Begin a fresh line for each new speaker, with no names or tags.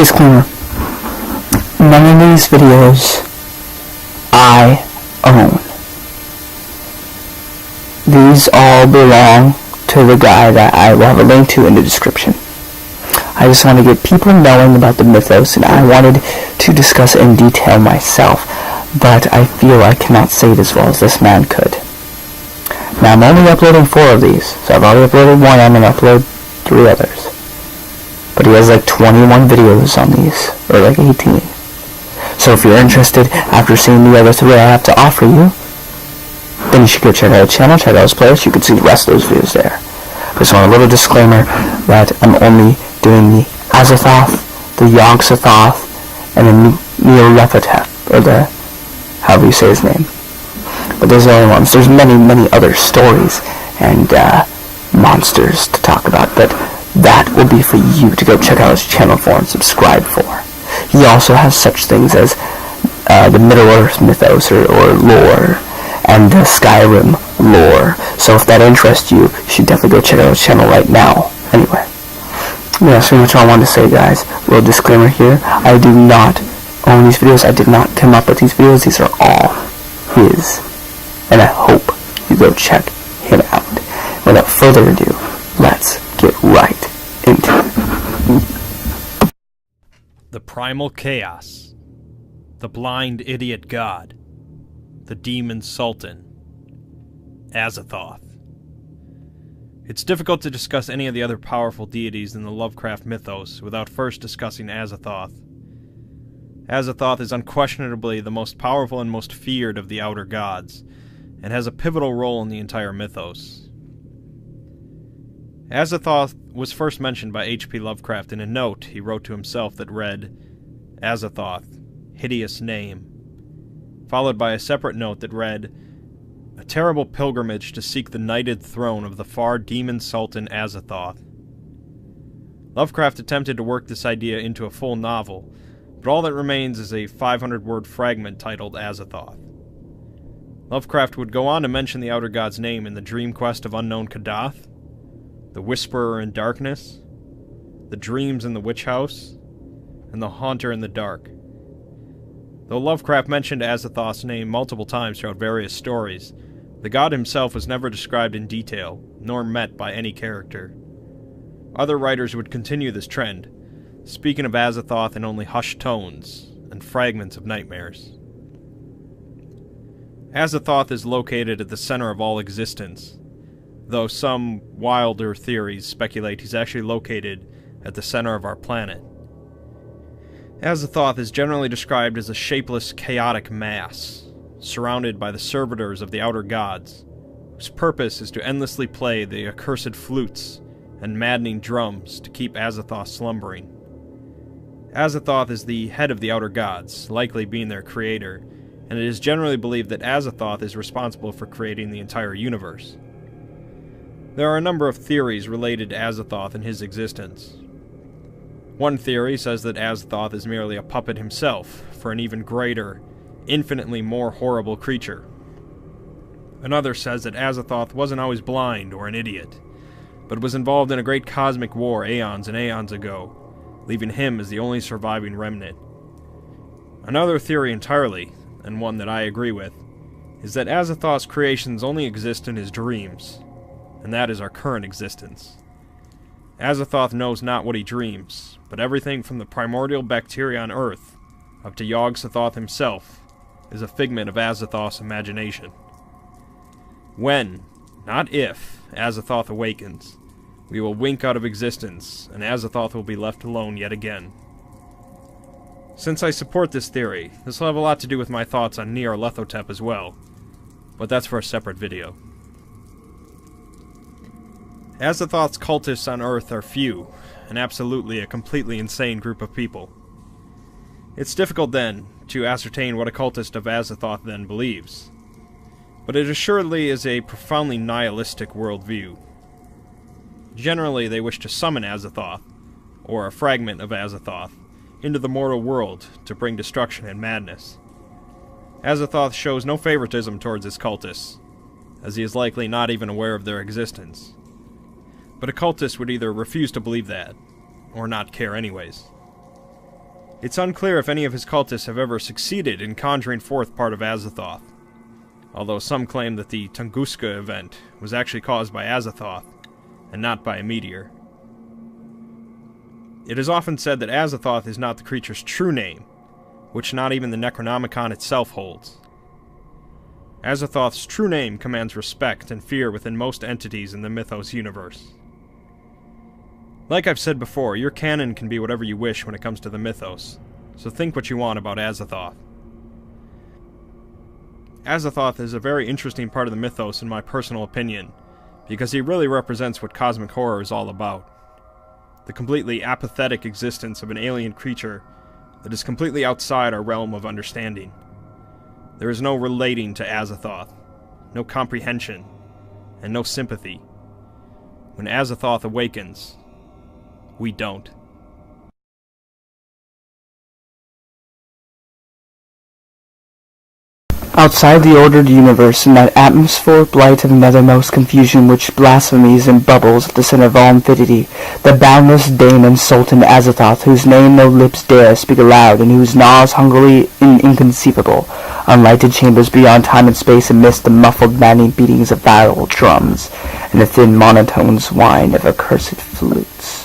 Disclaimer. None of these videos I own. These all belong to the guy that I will have a link to in the description. I just want to get people knowing about the Mythos, and I wanted to discuss it in detail myself, but I feel I cannot say it as well as this man could. Now, I'm only uploading 4 of these, so I've already uploaded 1, I'm going to upload 3 others. But he has like 21 videos on these, or like 18. So if you're interested, after seeing the other 3 I have to offer you, then you should go check out the channel, check out his playlists, you can see the rest of those videos there. Just want a little disclaimer that I'm only doing the Azathoth, the Azathoth, and the Neolethotep, or the, however you say his name. But those are the only ones. There's many, many other stories and monsters to talk about, but that will be for you to go check out his channel for and subscribe for. He also has such things as the Middle-earth mythos or lore, and the Skyrim lore. So if that interests you, you should definitely go check out his channel right now. Anyway, yeah, that's pretty much all I wanted to say, guys. A little disclaimer here. I do not own these videos. I did not come up with these videos. These are all his. And I hope you go check him out. Without further ado, let's get right into it.
The primal chaos. The blind idiot god. The demon sultan. Azathoth. It's difficult to discuss any of the other powerful deities in the Lovecraft mythos without first discussing Azathoth. Azathoth is unquestionably the most powerful and most feared of the outer gods, and has a pivotal role in the entire mythos. Azathoth was first mentioned by H.P. Lovecraft in a note he wrote to himself that read, "Azathoth, hideous name," followed by a separate note that read, "A terrible pilgrimage to seek the knighted throne of the far demon sultan Azathoth." Lovecraft attempted to work this idea into a full novel, but all that remains is a 500-word fragment titled Azathoth. Lovecraft would go on to mention the outer god's name in the Dream Quest of Unknown Kadath, the Whisperer in Darkness, the Dreams in the Witch House, and the Haunter in the Dark. Though Lovecraft mentioned Azathoth's name multiple times throughout various stories, the god himself was never described in detail, nor met by any character. Other writers would continue this trend, speaking of Azathoth in only hushed tones and fragments of nightmares. Azathoth is located at the center of all existence, though some wilder theories speculate he's actually located at the center of our planet. Azathoth is generally described as a shapeless, chaotic mass, surrounded by the servitors of the outer gods, whose purpose is to endlessly play the accursed flutes and maddening drums to keep Azathoth slumbering. Azathoth is the head of the outer gods, likely being their creator, and it is generally believed that Azathoth is responsible for creating the entire universe. There are a number of theories related to Azathoth and his existence. One theory says that Azathoth is merely a puppet himself for an even greater, infinitely more horrible creature. Another says that Azathoth wasn't always blind or an idiot, but was involved in a great cosmic war aeons and aeons ago, leaving him as the only surviving remnant. Another theory entirely, and one that I agree with, is that Azathoth's creations only exist in his dreams, and that is our current existence. Azathoth knows not what he dreams, but everything from the primordial bacteria on Earth up to Yog-Sothoth himself is a figment of Azathoth's imagination. When, not if, Azathoth awakens, we will wink out of existence, and Azathoth will be left alone yet again. Since I support this theory, this will have a lot to do with my thoughts on Neolethotep as well, but that's for a separate video. Azathoth's cultists on Earth are few, and absolutely a completely insane group of people. It's difficult then to ascertain what a cultist of Azathoth then believes, but it assuredly is a profoundly nihilistic worldview. Generally, they wish to summon Azathoth, or a fragment of Azathoth, into the mortal world to bring destruction and madness. Azathoth shows no favoritism towards his cultists, as he is likely not even aware of their existence. But a cultist would either refuse to believe that, or not care anyways. It's unclear if any of his cultists have ever succeeded in conjuring forth part of Azathoth, although some claim that the Tunguska event was actually caused by Azathoth, and not by a meteor. It is often said that Azathoth is not the creature's true name, which not even the Necronomicon itself holds. Azathoth's true name commands respect and fear within most entities in the Mythos universe. Like I've said before, your canon can be whatever you wish when it comes to the Mythos, so think what you want about Azathoth. Azathoth is a very interesting part of the Mythos in my personal opinion, because he really represents what cosmic horror is all about. The completely apathetic existence of an alien creature that is completely outside our realm of understanding. There is no relating to Azathoth, no comprehension, and no sympathy. When Azathoth awakens, we don't.
Outside the ordered universe, in that atmospheric light of nethermost confusion which blasphemies and bubbles at the center of all infinity, the boundless Daemon Sultan Azathoth, whose name no lips dare speak aloud, and whose gnaws hungrily and inconceivable, unlighted chambers beyond time and space amidst the muffled maddening beatings of viral drums, and the thin monotones whine of accursed flutes.